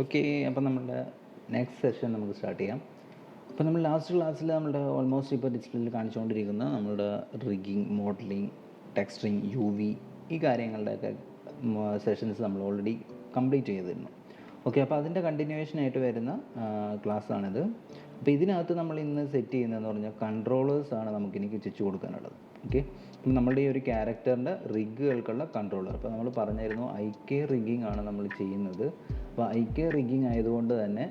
Okay, അപ്പം നമ്മളുടെ next session നമുക്ക് സ്റ്റാർട്ട് ചെയ്യാം. അപ്പോൾ നമ്മൾ ലാസ്റ്റ് ക്ലാസ്സിൽ നമ്മളുടെ ഓൾമോസ്റ്റ് ഇപ്പോൾ ഡിസ്പ്ലേയിൽ കാണിച്ചുകൊണ്ടിരിക്കുന്ന നമ്മളുടെ റിഗിങ്, മോഡലിംഗ്, ടെക്സ്ചറിങ്, UV ഈ കാര്യങ്ങളുടെയൊക്കെ സെഷൻസ് നമ്മൾ ഓൾറെഡി കംപ്ലീറ്റ് ചെയ്തിരുന്നു. ഓക്കെ, അപ്പോൾ അതിൻ്റെ കണ്ടിന്യൂവേഷനായിട്ട് വരുന്ന ക്ലാസ്സാണിത്. അപ്പോൾ ഇതിനകത്ത് നമ്മൾ ഇന്ന് സെറ്റ് ചെയ്യുന്നതെന്ന് പറഞ്ഞാൽ കൺട്രോളേഴ്സാണ് നമുക്കിനി ചുറ്റി കൊടുക്കാനുള്ളത്. ഓക്കെ, അപ്പം നമ്മളുടെ ഈ ഒരു ക്യാരക്ടറിൻ്റെ റിഗുകൾക്കുള്ള കൺട്രോളർ, അപ്പോൾ നമ്മൾ പറഞ്ഞിരുന്നു IK റിഗിങ് ആണ് നമ്മൾ ചെയ്യുന്നത്. അപ്പോൾ IK റിഗിങ് ആയതുകൊണ്ട് തന്നെ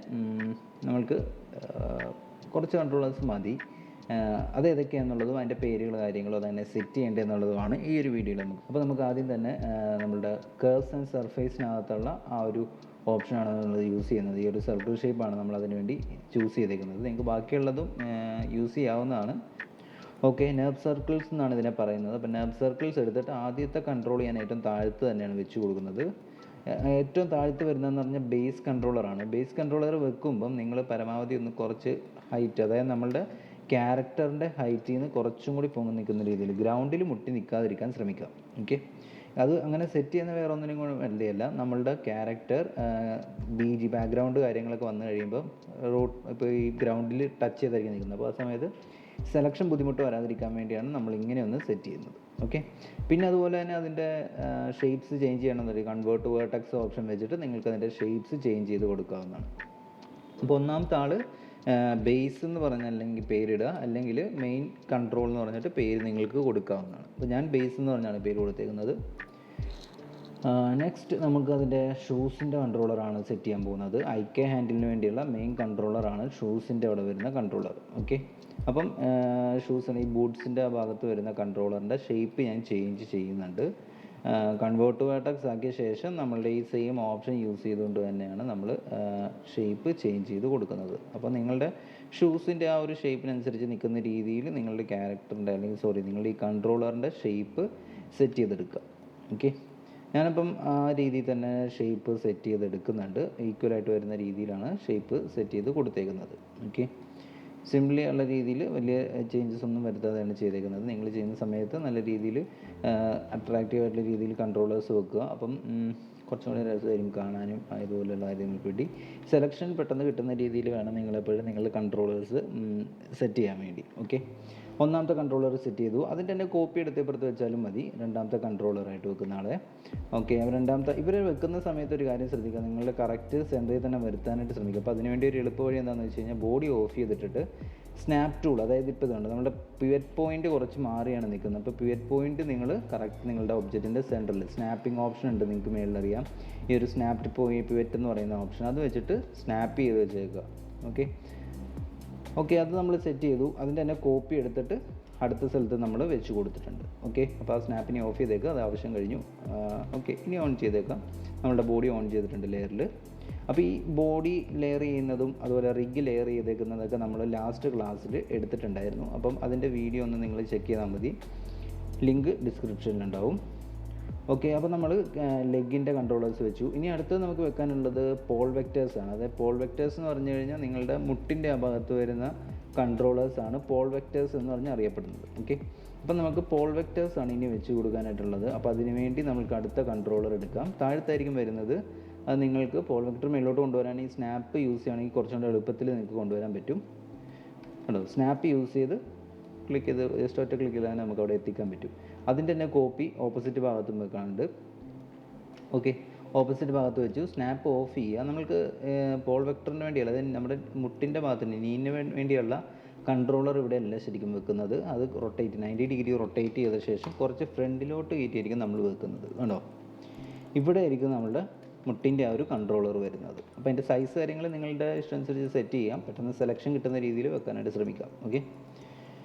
നമ്മൾക്ക് കുറച്ച് കൺട്രോളേഴ്സ് മതി. അത് ഏതൊക്കെയാണെന്നുള്ളതും അതിൻ്റെ പേരുകൾ കാര്യങ്ങളും അതെന്നെ സെറ്റ് ചെയ്യേണ്ടതെന്നുള്ളതുമാണ് ഈ ഒരു വീഡിയോയിൽ നമുക്ക്. അപ്പോൾ നമുക്ക് ആദ്യം തന്നെ നമ്മളുടെ കേർവ്സ് ആൻഡ് സർഫേസിനകത്തുള്ള ആ ഒരു ഓപ്ഷനാണ് നമ്മൾ യൂസ് ചെയ്യുന്നത്. ഈ ഒരു സർക്കിൾ ഷേപ്പാണ് നമ്മൾ അതിന് വേണ്ടി ചൂസ് ചെയ്തേക്കുന്നത്. നിങ്ങൾക്ക് ബാക്കിയുള്ളതും യൂസ് ചെയ്യാവുന്നതാണ്. ഓക്കെ, നെർവ് സർക്കിൾസ് എന്നാണ് ഇതിനെ പറയുന്നത്. അപ്പോൾ നെർവ് സർക്കിൾസ് എടുത്തിട്ട് ആദ്യത്തെ കൺട്രോൾ ചെയ്യാൻ ഏറ്റവും താഴത്ത് തന്നെയാണ് വെച്ച് കൊടുക്കുന്നത്. ഏറ്റവും താഴത്ത് വരുന്നതെന്ന് പറഞ്ഞാൽ ബേസ് കൺട്രോളറാണ്. ബേസ് കൺട്രോളർ വെക്കുമ്പം നിങ്ങൾ പരമാവധി ഒന്ന് കുറച്ച് ഹൈറ്റ്, അതായത് നമ്മളുടെ ക്യാരക്ടറിൻ്റെ ഹൈറ്റിൽ നിന്ന് കുറച്ചും കൂടി പൊങ്ങി നിൽക്കുന്ന രീതിയിൽ ഗ്രൗണ്ടിൽ മുട്ടി നിൽക്കാതിരിക്കാൻ ശ്രമിക്കുക. ഓക്കെ, അത് അങ്ങനെ സെറ്റ് ചെയ്യുന്ന വേറെ ഒന്നിനും കൂടെ വേണ്ടിയല്ല, നമ്മളുടെ ക്യാരക്ടർ ബാക്ക്ഗ്രൗണ്ട് കാര്യങ്ങളൊക്കെ വന്നു കഴിയുമ്പോൾ ഇപ്പോൾ ഈ ഗ്രൗണ്ടിൽ ടച്ച് ചെയ്തായിരിക്കും നിൽക്കുന്നത്. അപ്പോൾ ആ സമയത്ത് സെലക്ഷൻ ബുദ്ധിമുട്ട് വരാതിരിക്കാൻ വേണ്ടിയാണ് നമ്മൾ ഇങ്ങനെ ഒന്ന് സെറ്റ് ചെയ്യുന്നത്. ഓക്കെ, പിന്നെ അതുപോലെ തന്നെ അതിൻ്റെ ഷേപ്സ് ചേഞ്ച് ചെയ്യണമെന്നുണ്ടെങ്കിൽ കൺവേർട്ട് വേർട്ടെക്സ് ഓപ്ഷൻ വെച്ചിട്ട് നിങ്ങൾക്ക് അതിൻ്റെ ഷേപ്സ് ചേഞ്ച് ചെയ്ത് കൊടുക്കാവുന്നതാണ്. അപ്പോൾ ഒന്നാമത്തെ ആൾ ബേസ് എന്ന് പറഞ്ഞാൽ അല്ലെങ്കിൽ പേരിടുക, അല്ലെങ്കിൽ മെയിൻ കൺട്രോൾ എന്ന് പറഞ്ഞിട്ട് പേര് നിങ്ങൾക്ക് കൊടുക്കാവുന്നതാണ്. അപ്പോൾ ഞാൻ ബേസ് എന്ന് പറഞ്ഞാണ് പേര് കൊടുത്തേക്കുന്നത്. നെക്സ്റ്റ് നമുക്ക് അതിൻ്റെ ഷൂസിൻ്റെ കൺട്രോളറാണ് സെറ്റ് ചെയ്യാൻ പോകുന്നത്. IK ഹാൻഡിലിന് വേണ്ടിയുള്ള മെയിൻ കൺട്രോളറാണ് ഷൂസിൻ്റെ അവിടെ വരുന്ന കൺട്രോളർ. ഓക്കെ, അപ്പം ഷൂസിന് ഈ ബൂട്ട്സിൻ്റെ ആ ഭാഗത്ത് വരുന്ന കൺട്രോളറിൻ്റെ ഷേപ്പ് ഞാൻ ചേഞ്ച് ചെയ്യുന്നുണ്ട്. കൺവേർട്ട് വേർട്ടെക്സ് ആക്കിയ ശേഷം നമ്മളുടെ ഈ സെയിം ഓപ്ഷൻ യൂസ് ചെയ്തുകൊണ്ട് തന്നെയാണ് നമ്മൾ ഷേപ്പ് ചേഞ്ച് ചെയ്ത് കൊടുക്കുന്നത്. അപ്പോൾ നിങ്ങളുടെ ഷൂസിൻ്റെ ആ ഒരു ഷേപ്പിനനുസരിച്ച് നിൽക്കുന്ന രീതിയിൽ നിങ്ങളുടെ ക്യാരക്ടറിൻ്റെ നിങ്ങളുടെ ഈ കൺട്രോളറിൻ്റെ ഷേപ്പ് സെറ്റ് ചെയ്തെടുക്കുക. ഓക്കെ, ഞാനിപ്പം ആ രീതിയിൽ തന്നെ ഷേപ്പ് സെറ്റ് ചെയ്തെടുക്കുന്നുണ്ട്. ഈക്വലായിട്ട് വരുന്ന രീതിയിലാണ് ഷേപ്പ് സെറ്റ് ചെയ്ത് കൊടുത്തേക്കുന്നത്. ഓക്കെ, സിംപ്ലി ഉള്ള രീതിയിൽ വലിയ ചേഞ്ചസ് ഒന്നും വരുത്താതെയാണ് ചെയ്തേക്കുന്നത്. നിങ്ങൾ ചെയ്യുന്ന സമയത്ത് നല്ല രീതിയിൽ അട്രാക്റ്റീവ് ആയിട്ടുള്ള രീതിയിൽ കൺട്രോളേഴ്സ് വെക്കുക. അപ്പം കുറച്ചും കൂടി രസമായിരിക്കും കാണാനും. അതുപോലെയുള്ള കാര്യങ്ങൾക്ക് വേണ്ടി സെലക്ഷൻ പെട്ടെന്ന് കിട്ടുന്ന രീതിയിൽ വേണം നിങ്ങളെപ്പോഴും നിങ്ങളുടെ കൺട്രോളേഴ്സ് സെറ്റ് ചെയ്യാൻ വേണ്ടി. ഓക്കെ, ഒന്നാമത്തെ കൺട്രോളർ സെറ്റ് ചെയ്തു. അതിൻ്റെ തന്നെ കോപ്പി എടുത്തപ്പുറത്ത് വെച്ചാലും മതി, രണ്ടാമത്തെ കൺട്രോളറായിട്ട് വെക്കുന്ന ആളെ. ഓക്കെ, ഇവരെ വെക്കുന്ന സമയത്ത് ഒരു കാര്യം ശ്രദ്ധിക്കുക, നിങ്ങളുടെ കറക്റ്റ് സെൻറ്ററിൽ തന്നെ വരുത്താനായിട്ട് ശ്രമിക്കുക. അപ്പോൾ അതിനുവേണ്ടി ഒരു എളുപ്പ വഴി എന്താണെന്ന് വെച്ച് കഴിഞ്ഞാൽ ബോഡി ഓഫ് ചെയ്തിട്ടിട്ട് സ്നാപ്പ് ടൂൾ, അതായത് ഇപ്പോൾ ഇതുണ്ട് നമ്മുടെ പിവറ്റ് പോയിൻറ്റ് കുറച്ച് മാറിയാണ് നിൽക്കുന്നത്. അപ്പോൾ പിവറ്റ് പോയിൻറ്റ് നിങ്ങൾ കറക്റ്റ് നിങ്ങളുടെ ഒബ്ജക്റ്റിൻ്റെ സെൻറ്ററിൽ സ്നാപ്പിംഗ് ഓപ്ഷൻ ഉണ്ട്, നിങ്ങൾക്ക് മേളിലറിയാം. ഈ ഒരു സ്നാപ്പ് പിവറ്റ് എന്ന് പറയുന്ന ഓപ്ഷൻ, അത് വെച്ചിട്ട് സ്നാപ്പ് ചെയ്ത് വെച്ചേക്കുക. ഓക്കെ, അത് നമ്മൾ സെറ്റ് ചെയ്തു. അതിൻ്റെ തന്നെ കോപ്പി എടുത്തിട്ട് അടുത്ത സ്ഥലത്ത് നമ്മൾ വെച്ച് കൊടുത്തിട്ടുണ്ട്. ഓക്കെ, അപ്പോൾ ആ സ്നാപ്പിനെ ഓഫ് ചെയ്തേക്കുക, അത് ആവശ്യം കഴിഞ്ഞു. ഓക്കെ, ഇനി ഓൺ ചെയ്തേക്കാം. നമ്മളുടെ ബോഡി ഓൺ ചെയ്തിട്ടുണ്ട് ലെയറിൽ. അപ്പോൾ ഈ ബോഡി ലെയർ ചെയ്യുന്നതും അതുപോലെ റിഗ് ലെയർ ചെയ്തേക്കുന്നതൊക്കെ നമ്മൾ ലാസ്റ്റ് ക്ലാസ്സിൽ എടുത്തിട്ടുണ്ടായിരുന്നു. അപ്പം അതിൻ്റെ വീഡിയോ ഒന്ന് നിങ്ങൾ ചെക്ക് ചെയ്താൽ മതി, ലിങ്ക് ഡിസ്ക്രിപ്ഷനിലുണ്ടാവും. ഓക്കെ, അപ്പോൾ നമ്മൾ ലെഗിൻ്റെ കൺട്രോളേഴ്സ് വെച്ചു. ഇനി അടുത്തത് നമുക്ക് വെക്കാനുള്ളത് പോൾ വെക്റ്റേഴ്സാണ്. അതായത് പോൾ വെക്റ്റേഴ്സ് എന്ന് പറഞ്ഞു കഴിഞ്ഞാൽ നിങ്ങളുടെ മുട്ടിൻ്റെ ആ ഭാഗത്ത് വരുന്ന കൺട്രോളേഴ്സാണ് പോൾ വെക്റ്റേഴ്സ് എന്ന് പറഞ്ഞ് അറിയപ്പെടുന്നത്. ഓക്കെ, അപ്പോൾ നമുക്ക് പോൾ വെക്റ്റേഴ്സാണ് ഇനി വെച്ച് കൊടുക്കാനായിട്ടുള്ളത്. അപ്പോൾ അതിന് വേണ്ടി നമുക്ക് അടുത്ത കൺട്രോളർ എടുക്കാം. താഴത്തായിരിക്കും വരുന്നത്. അത് നിങ്ങൾക്ക് പോൾ വെക്റ്റർ മേലോട്ട് കൊണ്ടുവരാൻ ഈ സ്നാപ്പ് യൂസ് ചെയ്യുകയാണെങ്കിൽ കുറച്ചുകൂടെ എളുപ്പത്തിൽ നിങ്ങൾക്ക് കൊണ്ടുവരാൻ പറ്റും. കേട്ടോ, സ്നാപ്പ് യൂസ് ചെയ്ത് ക്ലിക്ക് ചെയ്ത് ജസ്റ്റ് ഒറ്റ ക്ലിക്ക് ചെയ്താൽ നമുക്ക് അവിടെ എത്തിക്കാൻ പറ്റും. അതിൻ്റെ തന്നെ കോപ്പി ഓപ്പോസിറ്റ് ഭാഗത്തും വെക്കാനുണ്ട്. ഓക്കെ, ഓപ്പോസിറ്റ് ഭാഗത്ത് വെച്ചു. സ്നാപ്പ് ഓഫ് ചെയ്യുക. നമ്മൾക്ക് പോൾ വെക്ടറിന് വേണ്ടിയല്ല, അതായത് നമ്മുടെ മുട്ടിൻ്റെ ഭാഗത്തിന് നീന് വേണ്ടിയുള്ള കൺട്രോളർ ഇവിടെ അല്ല ശരിക്കും വെക്കുന്നത്. അത് 90 ഡിഗ്രി റൊട്ടേറ്റ് ചെയ്ത ശേഷം കുറച്ച് ഫ്രണ്ടിലോട്ട് കയറ്റിയായിരിക്കും നമ്മൾ വെക്കുന്നത്. കണ്ടോ, ഇവിടെ ആയിരിക്കും നമ്മളുടെ മുട്ടിൻ്റെ ആ ഒരു കൺട്രോളർ വരുന്നത്. അപ്പോൾ അതിൻ്റെ സൈസ് കാര്യങ്ങൾ നിങ്ങളുടെ ഇഷ്ടമനുസരിച്ച് സെറ്റ് ചെയ്യാം. പെട്ടെന്ന് സെലക്ഷൻ കിട്ടുന്ന രീതിയിൽ വെക്കാനായിട്ട് ശ്രമിക്കാം. Okay,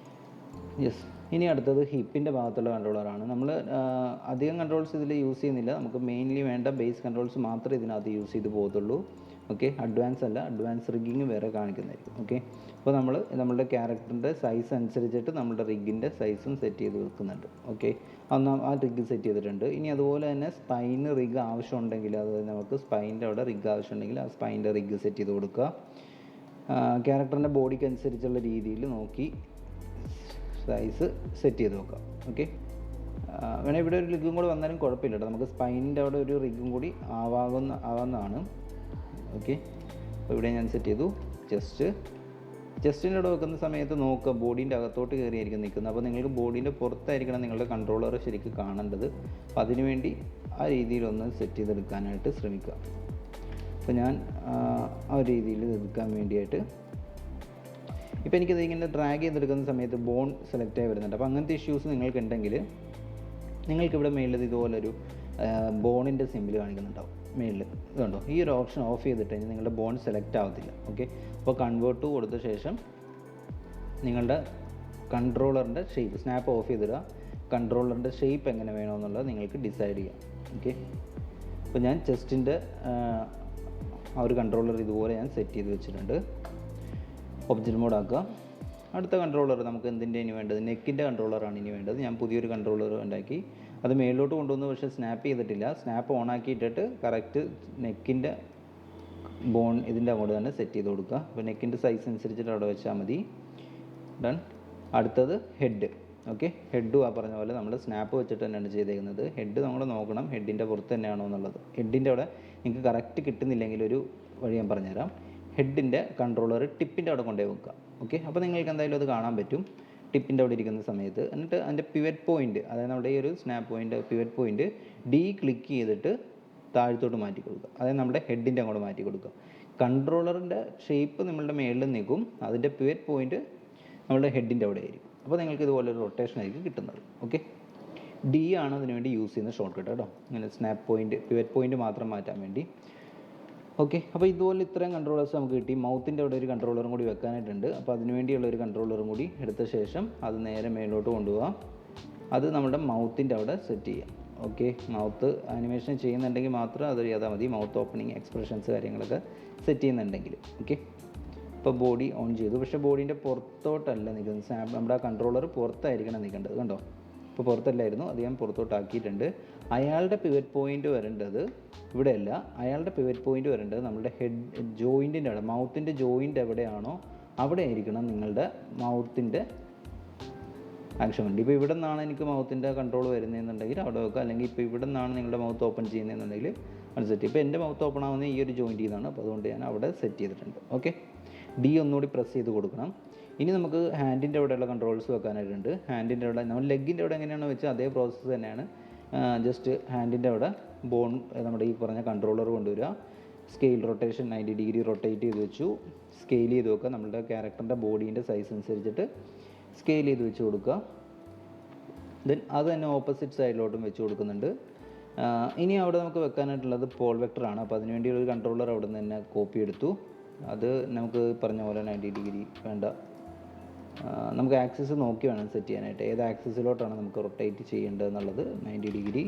yes. ഇനി അടുത്തത് ഹിപ്പിൻ്റെ ഭാഗത്തുള്ള കൺട്രോളറാണ്. നമ്മൾ അധികം കൺട്രോൾസ് ഇതിൽ യൂസ് ചെയ്യുന്നില്ല. നമുക്ക് മെയിൻലി വേണ്ട ബേസ് കൺട്രോൾസ് മാത്രമേ ഇതിനകത്ത് യൂസ് ചെയ്ത് പോകത്തുള്ളൂ. ഓക്കെ, അഡ്വാൻസ് അല്ല, അഡ്വാൻസ് റിഗിങ് വേറെ കാണിക്കുന്നതായിരിക്കും. ഓക്കെ, അപ്പോൾ നമ്മളുടെ ക്യാരക്ടറിൻ്റെ സൈസ് അനുസരിച്ചിട്ട് നമ്മുടെ റിഗിൻ്റെ സൈസും സെറ്റ് ചെയ്ത് വെക്കുന്നുണ്ട്. ഓക്കെ, ആ റിഗ് സെറ്റ് ചെയ്തിട്ടുണ്ട്. ഇനി അതുപോലെ തന്നെ സ്പൈന് റിഗ് ആവശ്യമുണ്ടെങ്കിൽ, അതായത് നമുക്ക് സ്പൈൻ്റെ അവിടെ റിഗ് ആവശ്യമുണ്ടെങ്കിൽ ആ സ്പൈൻ്റെ റിഗ് സെറ്റ് ചെയ്ത് കൊടുക്കുക. ക്യാരക്ടറിൻ്റെ ബോഡിക്ക് അനുസരിച്ചുള്ള രീതിയിൽ നോക്കി സൈസ് സെറ്റ് ചെയ്ത് നോക്കാം. ഓക്കെ, വേണേൽ ഇവിടെ ഒരു റിഗും കൂടി വന്നാലും കുഴപ്പമില്ല കേട്ടോ. നമുക്ക് സ്പൈനിൻ്റെ അവിടെ ഒരു റിഗും കൂടി ആവാവുന്നതാണ്. ഓക്കെ. അപ്പോൾ ഇവിടെ ഞാൻ സെറ്റ് ചെയ്തു. ചെസ്റ്റിൻ്റെ അവിടെ വെക്കുന്ന സമയത്ത് നോക്കുക, ബോഡീൻ്റെ അകത്തോട്ട് കയറിയായിരിക്കും നിൽക്കുന്നത്. അപ്പോൾ നിങ്ങൾക്ക് ബോഡീൻ്റെ പുറത്തായിരിക്കണം നിങ്ങളുടെ കൺട്രോളർ ശരിക്കും കാണേണ്ടത്. അപ്പോൾ അതിനുവേണ്ടി ആ രീതിയിലൊന്ന് സെറ്റ് ചെയ്തെടുക്കാനായിട്ട് ശ്രമിക്കുക. അപ്പോൾ ഞാൻ ആ രീതിയിൽ എടുക്കാൻ വേണ്ടിയിട്ട് ഇപ്പോൾ എനിക്കത് ഇങ്ങനെ ഡ്രാഗ് ചെയ്തെടുക്കുന്ന സമയത്ത് ബോൺ സെലക്ട് ആയി വരുന്നുണ്ട്. അപ്പോൾ അങ്ങനത്തെ ഇഷ്യൂസ് നിങ്ങൾക്കുണ്ടെങ്കിൽ നിങ്ങൾക്കിവിടെ മേളിൽ ഇതുപോലൊരു ബോണിൻ്റെ സിമ്പിൾ കാണിക്കുന്നുണ്ടാവും മേളിൽ. ഇതുണ്ടോ, ഈ ഒരു ഓപ്ഷൻ ഓഫ് ചെയ്തിട്ട് കഴിഞ്ഞാൽ നിങ്ങളുടെ ബോൺ സെലക്ട് ആവത്തില്ല. ഓക്കെ. അപ്പോൾ കൺവേർട്ട് കൊടുത്ത ശേഷം നിങ്ങളുടെ കൺട്രോളറിൻ്റെ ഷേപ്പ് സ്നാപ്പ് ഓഫ് ചെയ്തിടുക. കൺട്രോളറിൻ്റെ ഷേപ്പ് എങ്ങനെ വേണമെന്നുള്ളത് നിങ്ങൾക്ക് ഡിസൈഡ് ചെയ്യാം. ഓക്കെ. അപ്പോൾ ഞാൻ ചെസ്റ്റിൻ്റെ ആ ഒരു കൺട്രോളർ ഇതുപോലെ ഞാൻ സെറ്റ് ചെയ്ത് വെച്ചിട്ടുണ്ട്. ഒബ്ജക്റ്റ് മോഡ് ആക്കുക. അടുത്ത കൺട്രോളർ നമുക്ക് എന്തിൻ്റെ ഇനി വേണ്ടത്, നെക്കിൻ്റെ കൺട്രോളറാണ് ഇനി വേണ്ടത്. ഞാൻ പുതിയൊരു കൺട്രോളർ ഉണ്ടാക്കി, അത് മേളിലോട്ട് കൊണ്ടുവന്നു, പക്ഷേ സ്നാപ്പ് ചെയ്തിട്ടില്ല. സ്നാപ്പ് ഓൺ ആക്കിയിട്ടിട്ട് കറക്റ്റ് നെക്കിൻ്റെ ബോൺ ഇതിൻ്റെ അങ്ങോട്ട് തന്നെ സെറ്റ് ചെയ്ത് കൊടുക്കുക. അപ്പോൾ നെക്കിൻ്റെ സൈസ് അനുസരിച്ചിട്ട് അവിടെ വെച്ചാൽ മതി. ഡൺ. അടുത്തത് ഹെഡ്. ഓക്കെ. ഹെഡും ആ പറഞ്ഞ പോലെ നമ്മൾ സ്നാപ്പ് വെച്ചിട്ട് തന്നെയാണ് ചെയ്തേക്കുന്നത്. ഹെഡ് നമ്മൾ നോക്കണം ഹെഡിൻ്റെ പുറത്ത് തന്നെയാണോ എന്നുള്ളത്. ഹെഡിൻ്റെ അവിടെ നിങ്ങൾക്ക് കറക്റ്റ് കിട്ടുന്നില്ലെങ്കിൽ ഒരു വഴി ഞാൻ പറഞ്ഞുതരാം. ഹെഡിൻ്റെ കൺട്രോളർ ടിപ്പിൻ്റെ അവിടെ കൊണ്ടുപോയി വെക്കുക. ഓക്കെ. അപ്പോൾ നിങ്ങൾക്ക് എന്തായാലും അത് കാണാൻ പറ്റും ടിപ്പിൻ്റെ അവിടെ ഇരിക്കുന്ന സമയത്ത്. എന്നിട്ട് അതിൻ്റെ പിവറ്റ് പോയിൻറ്റ്, അതായത് നമ്മുടെ ഈ ഒരു snap point pivot point click ചെയ്തിട്ട് താഴത്തോട്ട് മാറ്റി കൊടുക്കുക. അതായത് നമ്മുടെ ഹെഡിൻ്റെ അങ്ങോട്ട് മാറ്റി കൊടുക്കുക. കൺട്രോളറിൻ്റെ ഷേപ്പ് നമ്മളുടെ മേളിൽ നിൽക്കും, അതിൻ്റെ പിവറ്റ് പോയിൻറ്റ് നമ്മളുടെ ഹെഡിൻ്റെ അവിടെ ആയിരിക്കും. അപ്പോൾ നിങ്ങൾക്ക് ഇതുപോലൊരു റൊട്ടേഷൻ ആയിരിക്കും കിട്ടുന്നത്. ഓക്കെ. ആണ് അതിന് വേണ്ടി യൂസ് ചെയ്യുന്ന ഷോർട്ട് കട്ട് കേട്ടോ. ഇങ്ങനെ സ്നാപ്പ് പോയിൻറ്റ് പിവറ്റ് പോയിൻറ്റ് മാത്രം മാറ്റാൻ വേണ്ടി. ഓക്കെ. അപ്പോൾ ഇതുപോലെ ഇത്രയും കൺട്രോളേഴ്സ് നമുക്ക് കിട്ടി. മൗത്തിൻ്റെ അവിടെ ഒരു കൺട്രോളറും കൂടി വെക്കാനായിട്ടുണ്ട്. അപ്പോൾ അതിന് വേണ്ടിയുള്ള ഒരു കൺട്രോളറും കൂടി എടുത്ത ശേഷം അത് നേരെ മേലോട്ട് കൊണ്ടുപോകാം. അത് നമ്മുടെ മൗത്തിൻ്റെ അവിടെ സെറ്റ് ചെയ്യാം. ഓക്കെ. മൗത്ത് ആനിമേഷൻ ചെയ്യുന്നുണ്ടെങ്കിൽ മാത്രം അത് ചെയ്താൽ മതി. മൗത്ത് ഓപ്പണിങ് എക്സ്പ്രഷൻസ് കാര്യങ്ങളൊക്കെ സെറ്റ് ചെയ്യുന്നുണ്ടെങ്കിൽ. ഓക്കെ. ഇപ്പോൾ ബോഡി ഓൺ ചെയ്തു, പക്ഷേ ബോഡീൻ്റെ പുറത്തോട്ടല്ല നിൽക്കുന്നത്. നമ്മുടെ ആ കൺട്രോളർ പുറത്തായിരിക്കണം നിൽക്കേണ്ടത്. കണ്ടോ, ഇപ്പോൾ പുറത്തല്ലായിരുന്നു, അത് ഞാൻ പുറത്തോട്ടാക്കിയിട്ടുണ്ട്. അയാളുടെ പിവറ്റ് പോയിൻ്റ് വരേണ്ടത് ഇവിടെയല്ല, അയാളുടെ പിവറ്റ് പോയിൻ്റ് വരേണ്ടത് നമ്മുടെ ഹെഡ് ജോയിൻറ്റിൻ്റെ അവിടെ, മൗത്തിൻ്റെ ജോയിൻ്റ് എവിടെയാണോ അവിടെ ആയിരിക്കണം നിങ്ങളുടെ മൗത്തിൻ്റെ ആക്ഷൻ വേണ്ടി. ഇപ്പോൾ ഇവിടെ നിന്നാണ് എനിക്ക് മൗത്തിൻ്റെ കൺട്രോൾ വരുന്നതെന്നുണ്ടെങ്കിൽ അവിടെ വെക്കുക. അല്ലെങ്കിൽ ഇപ്പോൾ ഇവിടെ നിന്നാണ് നിങ്ങളുടെ മൗത്ത് ഓപ്പൺ ചെയ്യുന്നതെന്നുണ്ടെങ്കിൽ അത് സെറ്റ്. ഇപ്പോൾ എൻ്റെ മൗത്ത് ഓപ്പൺ ആവുന്നത് ഈ ഒരു ജോയിൻറ്റിൽ നിന്നാണ്, അപ്പോൾ അതുകൊണ്ട് ഞാൻ അവിടെ സെറ്റ് ചെയ്തിട്ടുണ്ട്. ഓക്കെ. ഒന്നുകൂടി പ്രസ് ചെയ്ത് കൊടുക്കണം. ഇനി നമുക്ക് ഹാൻഡിൻ്റെ അവിടെയുള്ള കൺട്രോൾസ് വെക്കാനായിട്ടുണ്ട്. ഹാൻഡിൻ്റെ അവിടെ നമ്മൾ ലെഗിൻ്റെ അവിടെ എങ്ങനെയാണോ വെച്ചാൽ അതേ പ്രോസസ്സ് തന്നെയാണ്. ജസ്റ്റ് ഹാൻഡിൻ്റെ അവിടെ ബോൺ നമ്മുടെ ഈ പറഞ്ഞ കൺട്രോളർ കൊണ്ടുവരിക. സ്കെയിൽ റൊട്ടേഷൻ 90 ഡിഗ്രി റൊട്ടേറ്റ് ചെയ്ത് വെച്ചു. സ്കെയിൽ ചെയ്ത് വെക്കുക. നമ്മളുടെ ക്യാരക്ടറിൻ്റെ ബോഡീൻ്റെ സൈസ് അനുസരിച്ചിട്ട് സ്കെയിൽ ചെയ്ത് വെച്ച് കൊടുക്കുക. ദെൻ അത് തന്നെ ഓപ്പോസിറ്റ് സൈഡിലോട്ടും വെച്ച് കൊടുക്കുന്നുണ്ട്. ഇനി അവിടെ നമുക്ക് വെക്കാനായിട്ടുള്ളത് പോൾ വെക്ടറാണ്. അപ്പോൾ അതിനുവേണ്ടി ഒരു കൺട്രോളർ അവിടെ നിന്ന് തന്നെ കോപ്പി എടുത്തു. അത് നമുക്ക് പറഞ്ഞ പോലെ 90 ഡിഗ്രി വേണ്ട, നമുക്ക് ആക്സിസ് നോക്കി വേണം സെറ്റ് ചെയ്യാനായിട്ട്. ഏത് ആക്സിസിലോട്ടാണ് നമുക്ക് റൊട്ടേറ്റ് ചെയ്യേണ്ടത് എന്നുള്ളത്. 90 ഡിഗ്രി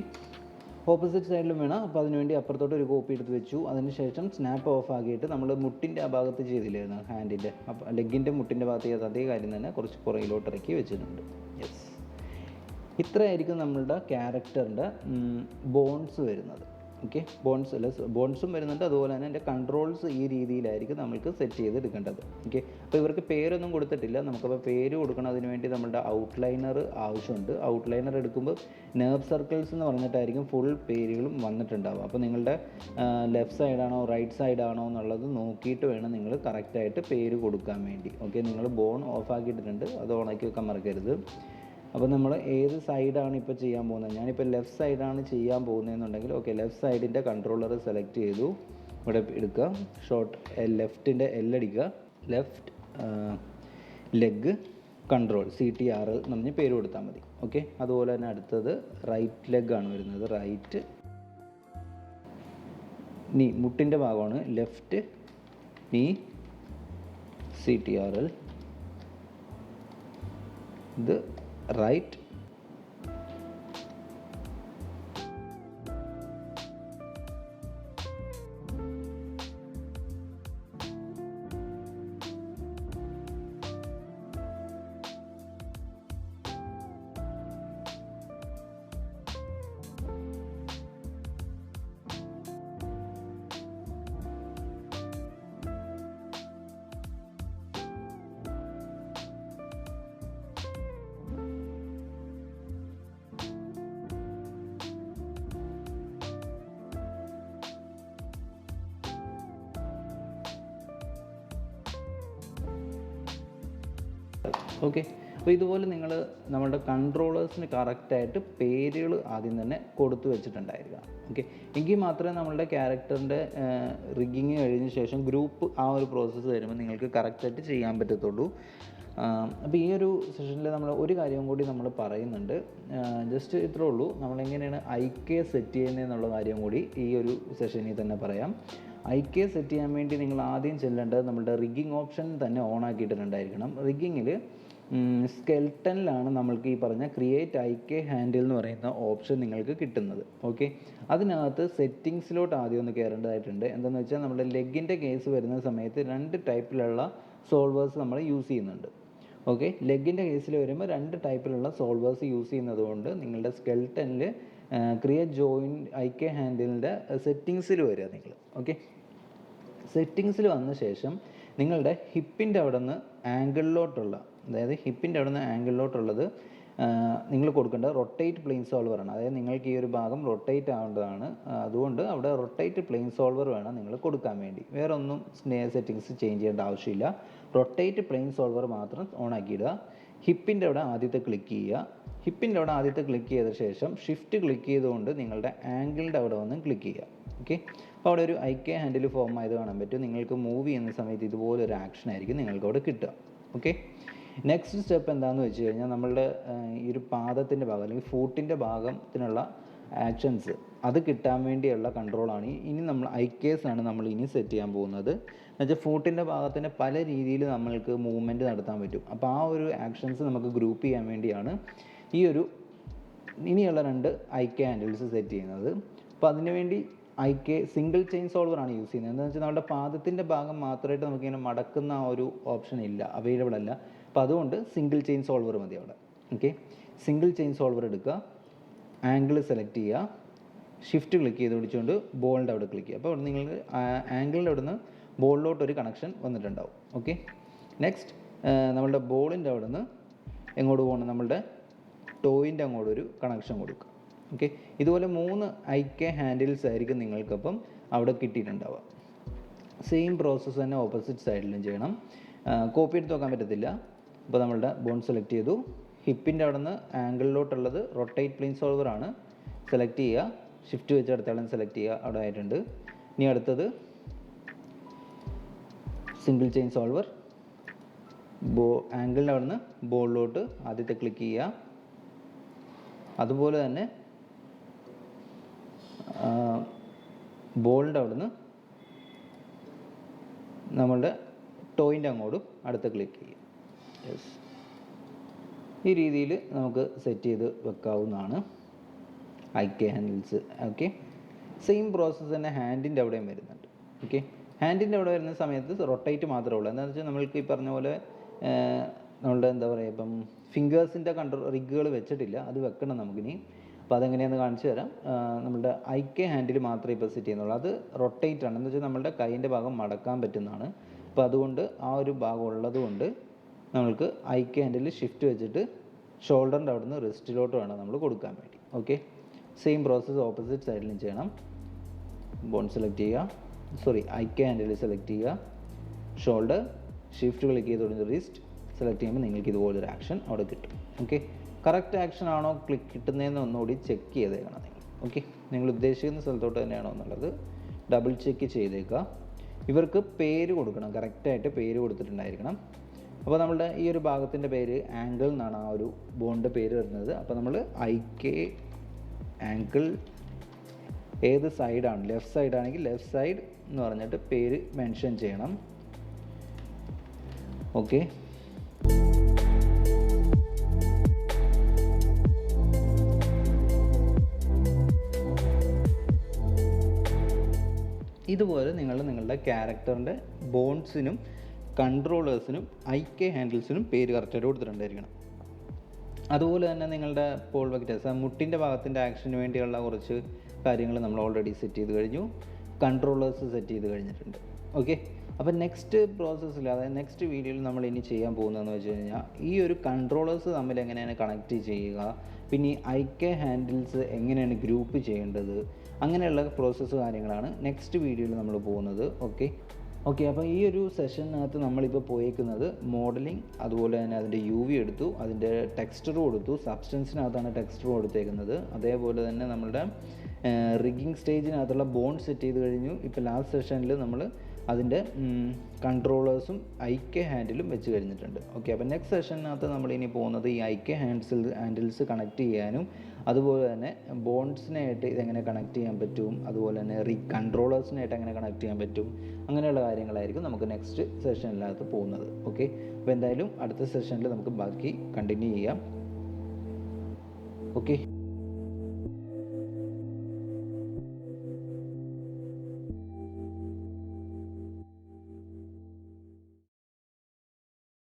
ഓപ്പോസിറ്റ് സൈഡിലും വേണം. അപ്പോൾ അതിനുവേണ്ടി അപ്പുറത്തോട്ട് ഒരു കോപ്പി എടുത്ത് വെച്ചു. അതിനുശേഷം സ്നാപ്പ് ഓഫ് ആക്കിയിട്ട് നമ്മൾ മുട്ടിൻ്റെ ആ ഭാഗത്ത് ചെയ്തില്ലായിരുന്നു, ഹാൻഡിൻ്റെ അപ്പോൾ ലെഗിൻ്റെ മുട്ടിൻ്റെ ഭാഗത്ത് ചെയ്ത അതേ കാര്യം തന്നെ കുറച്ച് പുറകിലോട്ട് ഇറക്കി വെച്ചിട്ടുണ്ട്. യെസ്. ഇത്രയായിരിക്കും നമ്മളുടെ ക്യാരക്ടറിൻ്റെ ബോൺസ് വരുന്നത്. ഓക്കെ. ബോൺസും വരുന്നുണ്ട്. അതുപോലെ തന്നെ എൻ്റെ കൺട്രോൾസ് ഈ രീതിയിലായിരിക്കും നമ്മൾക്ക് സെറ്റ് ചെയ്തെടുക്കേണ്ടത്. ഓക്കെ. അപ്പോൾ ഇവർക്ക് പേരൊന്നും കൊടുത്തിട്ടില്ല. നമുക്കപ്പോൾ പേര് കൊടുക്കണം. അതിന് വേണ്ടി നമ്മളുടെ ഔട്ട്ലൈനർ ആവശ്യമുണ്ട്. ഔട്ട്ലൈനർ എടുക്കുമ്പോൾ നെർവ് സർക്കിൾസ് എന്ന് പറഞ്ഞിട്ടായിരിക്കും ഫുൾ പേരുകളും വന്നിട്ടുണ്ടാവുക. അപ്പോൾ നിങ്ങളുടെ ലെഫ്റ്റ് സൈഡാണോ റൈറ്റ് സൈഡാണോ എന്നുള്ളത് നോക്കിയിട്ട് വേണം നിങ്ങൾ കറക്റ്റായിട്ട് പേര് കൊടുക്കാൻ വേണ്ടി. ഓക്കെ. നിങ്ങൾ ബോൺ ഓഫ് ആക്കിയിട്ടുണ്ട്, അത് ഓണാക്കി വെക്കാൻ മറക്കരുത്. അപ്പോൾ നമ്മൾ ഏത് സൈഡാണ് ഇപ്പോൾ ചെയ്യാൻ പോകുന്നത്, ഞാനിപ്പോൾ ലെഫ്റ്റ് സൈഡാണ് ചെയ്യാൻ പോകുന്നതെന്നുണ്ടെങ്കിൽ ഓക്കെ, ലെഫ്റ്റ് സൈഡിൻ്റെ കൺട്രോളർ സെലക്ട് ചെയ്തു. ഇവിടെ എടുക്കുക, ലെഫ്റ്റിൻ്റെ അടിക്കുക, ലെഫ്റ്റ് ലെഗ് കൺട്രോൾ CTR എന്ന് പറഞ്ഞ് പേര് കൊടുത്താൽ മതി. ഓക്കെ. അതുപോലെ തന്നെ അടുത്തത് റൈറ്റ് ലെഗാണ് വരുന്നത്. റൈറ്റ് നീ മുട്ടിൻ്റെ ഭാഗമാണ് ലെഫ്റ്റ് നീ CTR. ഇത് റൈറ്റ് ഓക്കെ. അപ്പോൾ ഇതുപോലെ നിങ്ങൾ നമ്മളുടെ കൺട്രോളേഴ്സിന് കറക്റ്റായിട്ട് പേരുകൾ ആദ്യം തന്നെ കൊടുത്തു വെച്ചിട്ടുണ്ടായിരിക്കണം. ഓക്കെ, എങ്കിൽ മാത്രമേ നമ്മളുടെ ക്യാരക്ടറിൻ്റെ റിഗ്ഗിങ് കഴിഞ്ഞ ശേഷം ഗ്രൂപ്പ് ആ ഒരു പ്രോസസ്സ് വരുമ്പോൾ നിങ്ങൾക്ക് കറക്റ്റായിട്ട് ചെയ്യാൻ പറ്റത്തുള്ളൂ. അപ്പോൾ ഈ ഒരു സെഷനിൽ നമ്മൾ ഒരു കാര്യം കൂടി നമ്മൾ പറയുന്നുണ്ട്. ജസ്റ്റ് ഇത്രേ ഉള്ളൂ, നമ്മളെങ്ങനെയാണ് IK സെറ്റ് ചെയ്യുന്നതെന്നുള്ള കാര്യം കൂടി ഈ ഒരു സെഷനിൽ തന്നെ പറയാം. IK സെറ്റ് ചെയ്യാൻ വേണ്ടി നിങ്ങൾ ആദ്യം ചെല്ലേണ്ടത് നമ്മുടെ റിഗ്ഗിങ് ഓപ്ഷൻ തന്നെ ഓൺ ആക്കിയിട്ടുണ്ടായിരിക്കണം. റിഗ്ഗിങ്ങിൽ സ്കെൽട്ടനിലാണ് നമ്മൾക്ക് ഈ പറഞ്ഞ ക്രിയേറ്റ് IK ഹാൻഡിൽ എന്ന് പറയുന്ന ഓപ്ഷൻ നിങ്ങൾക്ക് കിട്ടുന്നത്. ഓക്കെ, അതിനകത്ത് സെറ്റിങ്സിലോട്ട് ആദ്യം ഒന്ന് കയറേണ്ടതായിട്ടുണ്ട്. എന്താണെന്ന് വെച്ചാൽ നമ്മുടെ ലെഗിൻ്റെ കേസ് വരുന്ന സമയത്ത് 2 ടൈപ്പിലുള്ള സോൾവേഴ്സ് നമ്മൾ യൂസ് ചെയ്യുന്നുണ്ട്. ഓക്കെ, ലെഗിൻ്റെ കേസിൽ വരുമ്പോൾ 2 ടൈപ്പിലുള്ള സോൾവേഴ്സ് യൂസ് ചെയ്യുന്നത് കൊണ്ട് നിങ്ങളുടെ സ്കെൽട്ടനിൽ ക്രിയേറ്റ് ജോയിൻ IK ഹാൻഡിലിൻ്റെ സെറ്റിങ്സിൽ വരിക നിങ്ങൾ. ഓക്കെ, സെറ്റിങ്സിൽ വന്ന ശേഷം നിങ്ങളുടെ ഹിപ്പിൻ്റെ അവിടെ നിന്ന് ആംഗിളിലോട്ടുള്ള, അതായത് ഹിപ്പിൻ്റെ അവിടെ നിന്ന് ആംഗിളിലോട്ടുള്ളത് നിങ്ങൾ കൊടുക്കേണ്ടത് റൊട്ടേറ്റ് പ്ലെയിൻ സോൾവറാണ്. അതായത് നിങ്ങൾക്ക് ഈ ഒരു ഭാഗം റൊട്ടേറ്റ് ആവേണ്ടതാണ്. അതുകൊണ്ട് അവിടെ റൊട്ടേറ്റ് പ്ലെയിൻ സോൾവർ വേണം നിങ്ങൾ കൊടുക്കാൻ വേണ്ടി. വേറെ ഒന്നും സെറ്റിങ്സ് ചേഞ്ച് ചെയ്യേണ്ട ആവശ്യമില്ല. റൊട്ടേറ്റ് പ്ലെയിൻ സോൾവർ മാത്രം ഓൺ ആക്കിയിടുക. ഹിപ്പിൻ്റെ അവിടെ ആദ്യത്തെ ക്ലിക്ക് ചെയ്യുക. ഹിപ്പിൻ്റെ അവിടെ ആദ്യത്തെ ക്ലിക്ക് ചെയ്ത ശേഷം ഷിഫ്റ്റ് ക്ലിക്ക് ചെയ്തുകൊണ്ട് നിങ്ങളുടെ ആംഗിളിൻ്റെ അവിടെ വന്ന് ക്ലിക്ക് ചെയ്യുക. ഓക്കെ, അപ്പോൾ അവിടെ ഒരു IK ഹാൻഡിൽ ഫോം ആയത് കാണാൻ പറ്റും. നിങ്ങൾക്ക് മൂവ് ചെയ്യുന്ന സമയത്ത് ഇതുപോലൊരു ആക്ഷൻ ആയിരിക്കും നിങ്ങൾക്ക് അവിടെ കിട്ടുക. ഓക്കെ, നെക്സ്റ്റ് സ്റ്റെപ്പ് എന്താണെന്ന് വെച്ച് കഴിഞ്ഞാൽ നമ്മളുടെ ഈ ഒരു പാദത്തിൻ്റെ ഭാഗം അല്ലെങ്കിൽ ഫൂട്ടിൻ്റെ ഭാഗത്തിനുള്ള ആക്ഷൻസ് അത് കിട്ടാൻ വേണ്ടിയുള്ള കൺട്രോളാണ്. ഇനി നമ്മൾ IKs ആണ് നമ്മൾ ഇനി സെറ്റ് ചെയ്യാൻ പോകുന്നത്. എന്നുവെച്ചാൽ ഫൂട്ടിൻ്റെ ഭാഗത്തിന് പല രീതിയിൽ നമ്മൾക്ക് മൂവ്മെൻറ്റ് നടത്താൻ പറ്റും. അപ്പോൾ ആ ഒരു ആക്ഷൻസ് നമുക്ക് ഗ്രൂപ്പ് ചെയ്യാൻ വേണ്ടിയാണ് ഈ ഒരു ഇനിയുള്ള 2 IK ഹാൻഡിൽസ് സെറ്റ് ചെയ്യുന്നത്. അപ്പോൾ അതിനുവേണ്ടി IK സിംഗിൾ ചെയിൻ സോൾവർ ആണ് യൂസ് ചെയ്യുന്നത്. എന്താണെന്ന് വെച്ചാൽ നമ്മുടെ പാദത്തിൻ്റെ ഭാഗം മാത്രമായിട്ട് നമുക്കിങ്ങനെ മടക്കുന്ന ആ ഒരു ഓപ്ഷൻ ഇല്ല, അവൈലബിൾ അല്ല. അപ്പോൾ അതുകൊണ്ട് സിംഗിൾ ചെയിൻ സോൾവർ മതി അവിടെ. ഓക്കെ, സിംഗിൾ ചെയിൻ സോൾവർ എടുക്കുക, ആംഗിൾ സെലക്ട് ചെയ്യുക, ഷിഫ്റ്റ് ക്ലിക്ക് ചെയ്ത് പിടിച്ചുകൊണ്ട് ബോളിൻ്റെ അവിടെ ക്ലിക്ക് ചെയ്യുക. അപ്പോൾ അവിടെ നിങ്ങൾക്ക് ആംഗിളിൻ്റെ അവിടെ നിന്ന് ബോളിലോട്ടൊരു കണക്ഷൻ വന്നിട്ടുണ്ടാവും. ഓക്കെ, നെക്സ്റ്റ് നമ്മളുടെ ബോളിൻ്റെ അവിടെ നിന്ന് എങ്ങോട്ട് പോകണം, നമ്മളുടെ ടോയിൻ്റെ അങ്ങോട്ടൊരു കണക്ഷൻ കൊടുക്കുക. ഓക്കെ, ഇതുപോലെ 3 IK ഹാൻഡിൽസ് ആയിരിക്കും നിങ്ങൾക്കപ്പം അവിടെ കിട്ടിയിട്ടുണ്ടാവുക. സെയിം പ്രോസസ്സ് തന്നെ ഓപ്പോസിറ്റ് സൈഡിലും ചെയ്യണം. കോപ്പി എടുത്ത് നോക്കാൻ പറ്റത്തില്ല. അപ്പോൾ നമ്മളുടെ ബോൺ സെലക്ട് ചെയ്തു. ഹിപ്പിൻ്റെ അവിടെ നിന്ന് ആംഗിളിലോട്ടുള്ളത് റൊട്ടേറ്റ് പ്ലെയിൻ സോൾവർ ആണ്. സെലക്ട് ചെയ്യുക, ഷിഫ്റ്റ് വെച്ച് അടുത്താളും സെലക്ട് ചെയ്യുക, അവിടെ ആയിട്ടുണ്ട്. ഇനി അടുത്തത് സിംഗിൾ ചെയിൻ സോൾവർ. ആംഗിളിൻ്റെ അവിടെ നിന്ന് ബോളിലോട്ട് ആദ്യത്തെ ക്ലിക്ക് ചെയ്യുക. അതുപോലെ തന്നെ ബോളിൻ്റെ അവിടെ നിന്ന് നമ്മളുടെ ടോയിൻ്റെ അങ്ങോട്ടും അടുത്ത ക്ലിക്ക് ചെയ്യുക. യെസ്, ഈ രീതിയിൽ നമുക്ക് സെറ്റ് ചെയ്ത് വെക്കാവുന്നതാണ് IK handles. Okay, same process തന്നെ ഹാൻഡിൻ്റെ അവിടെയും വരുന്നുണ്ട്. ഓക്കെ, ഹാൻഡിൻ്റെ അവിടെ വരുന്ന സമയത്ത് റൊട്ടേറ്റ് മാത്രമേ ഉള്ളൂ. എന്താണെന്ന് വെച്ചാൽ നമ്മൾക്ക് ഈ പറഞ്ഞ പോലെ നമ്മളുടെ എന്താ പറയുക, ഇപ്പം ഫിംഗേഴ്സിൻ്റെ റിഗുകൾ വെച്ചിട്ടില്ല, അത് വെക്കണം നമുക്കിനി. അപ്പോൾ അതെങ്ങനെയാണെന്ന് കാണിച്ചു തരാം. നമ്മളുടെ IK ഹാൻഡിൽ മാത്രമേ ഇപ്പോൾ സെറ്റ് ചെയ്യുന്നുള്ളൂ. അത് റൊട്ടേറ്റ് ആണ്, എന്ന് വെച്ചാൽ നമ്മളുടെ കൈയിൻ്റെ ഭാഗം മടക്കാൻ പറ്റുന്നതാണ്. അപ്പോൾ അതുകൊണ്ട് ആ ഒരു ഭാഗം ഉള്ളത് കൊണ്ട് നമ്മൾക്ക് IK ഹാൻഡിൽ ഷിഫ്റ്റ് വെച്ചിട്ട് ഷോൾഡറിൻ്റെ അവിടെ നിന്ന് റിസ്റ്റിലോട്ട് വേണം നമ്മൾ കൊടുക്കാൻ വേണ്ടി. ഓക്കെ, സെയിം പ്രോസസ്സ് ഓപ്പോസിറ്റ് സൈഡിലും ചെയ്യണം. ബോൺ സെലക്ട് ചെയ്യുക, IK ഹാൻഡിൽ സെലക്ട് ചെയ്യുക, ഷോൾഡർ ഷിഫ്റ്റ് ക്ലിക്ക് ചെയ്ത് തുടങ്ങി റിസ്റ്റ് സെലക്ട് ചെയ്യുമ്പോൾ നിങ്ങൾക്ക് ഇതുപോലൊരു ആക്ഷൻ അവിടെ കിട്ടും. ഓക്കെ, കറക്റ്റ് ആക്ഷൻ ആണോ ക്ലിക്ക് കിട്ടുന്നതെന്ന് ഒന്നുകൂടി ചെക്ക് ചെയ്തേക്കണം നിങ്ങൾ. ഓക്കെ, നിങ്ങൾ ഉദ്ദേശിക്കുന്ന സ്ഥലത്തോട്ട് തന്നെയാണോ എന്നുള്ളത് ഡബിൾ ചെക്ക് ചെയ്തേക്കുക. ഇവർക്ക് പേര് കൊടുക്കണം, കറക്റ്റായിട്ട് പേര് കൊടുത്തിട്ടുണ്ടായിരിക്കണം. അപ്പോൾ നമ്മളുടെ ഈ ഒരു ഭാഗത്തിൻ്റെ പേര് ആംഗിൾ എന്നാണ് ആ ഒരു ബോണിൻ്റെ പേര് വരുന്നത്. അപ്പോൾ നമ്മൾ IK ആംഗിൾ ഏത് സൈഡാണ്, ലെഫ്റ്റ് സൈഡാണെങ്കിൽ ലെഫ്റ്റ് സൈഡ് എന്ന് പറഞ്ഞിട്ട് പേര് മെൻഷൻ ചെയ്യണം. ഓക്കെ, ഇതുപോലെ നിങ്ങൾ നിങ്ങളുടെ ക്യാരക്ടറിൻ്റെ ബോൺസിനും കൺട്രോളേഴ്സിനും IK ഹാൻഡിൽസിനും പേര് കറക്റ്റായിട്ട് കൊടുത്തിട്ടുണ്ടായിരിക്കണം. അതുപോലെ തന്നെ നിങ്ങളുടെ പോൾ വെക്ടേഴ്സ്, മുട്ടിൻ്റെ ഭാഗത്തിൻ്റെ ആക്ഷന് വേണ്ടിയുള്ള കുറച്ച് കാര്യങ്ങൾ നമ്മൾ ഓൾറെഡി സെറ്റ് ചെയ്ത് കഴിഞ്ഞു. കൺട്രോളേഴ്സ് സെറ്റ് ചെയ്ത് കഴിഞ്ഞിട്ടുണ്ട്. ഓക്കെ, അപ്പോൾ നെക്സ്റ്റ് പ്രോസസ്സിൽ, അതായത് നെക്സ്റ്റ് വീഡിയോയിൽ നമ്മൾ ഇനി ചെയ്യാൻ പോകുന്നതെന്ന് വെച്ച് കഴിഞ്ഞാൽ ഈ ഒരു കൺട്രോളേഴ്സ് തമ്മിൽ എങ്ങനെയാണ് കണക്ട് ചെയ്യുക, പിന്നെ ഈ IK ഹാൻഡിൽസ് എങ്ങനെയാണ് ഗ്രൂപ്പ് ചെയ്യേണ്ടത്, അങ്ങനെയുള്ള പ്രോസസ്സ് കാര്യങ്ങളാണ് നെക്സ്റ്റ് വീഡിയോയിൽ നമ്മൾ പോകുന്നത്. ഓക്കെ, ഓക്കെ, അപ്പോൾ ഈ ഒരു സെഷനകത്ത് നമ്മളിപ്പോൾ പോയേക്കുന്നത് മോഡലിംഗ്, അതുപോലെ തന്നെ അതിൻ്റെ യു വി എടുത്തു, അതിൻ്റെ ടെക്സ്ചർ കൊടുത്തു, സബ്സ്റ്റൻസിനകത്താണ് ടെക്സ്ചർ കൊടുത്തേക്കുന്നത്. അതേപോലെ തന്നെ നമ്മളുടെ റിഗിങ് സ്റ്റേജിനകത്തുള്ള ബോണ്ട് സെറ്റ് ചെയ്ത് കഴിഞ്ഞു. ഇപ്പോൾ ലാസ്റ്റ് സെഷനിൽ നമ്മൾ അതിൻ്റെ കൺട്രോളേഴ്സും ഐക്യ ഹാൻഡിലും വെച്ച് കഴിഞ്ഞിട്ടുണ്ട്. ഓക്കെ, അപ്പോൾ നെക്സ്റ്റ് സെഷനകത്ത് നമ്മളിനി പോകുന്നത് ഈ ഐക്യ ഹാൻഡിൽസ് കണക്ട് ചെയ്യാനും, അതുപോലെ തന്നെ ബോണ്ട്സിനായിട്ട് ഇതെങ്ങനെ കണക്ട് ചെയ്യാൻ പറ്റും, അതുപോലെ തന്നെ കൺട്രോളേഴ്സിനായിട്ട് എങ്ങനെ കണക്ട് ചെയ്യാൻ പറ്റും, അങ്ങനെയുള്ള കാര്യങ്ങളായിരിക്കും നമുക്ക് നെക്സ്റ്റ് സെഷനിനകത്ത് പോകുന്നത്. ഓക്കെ, അപ്പോൾ എന്തായാലും അടുത്ത സെഷനിൽ നമുക്ക് ബാക്കി കണ്ടിന്യൂ ചെയ്യാം. ഓക്കെ.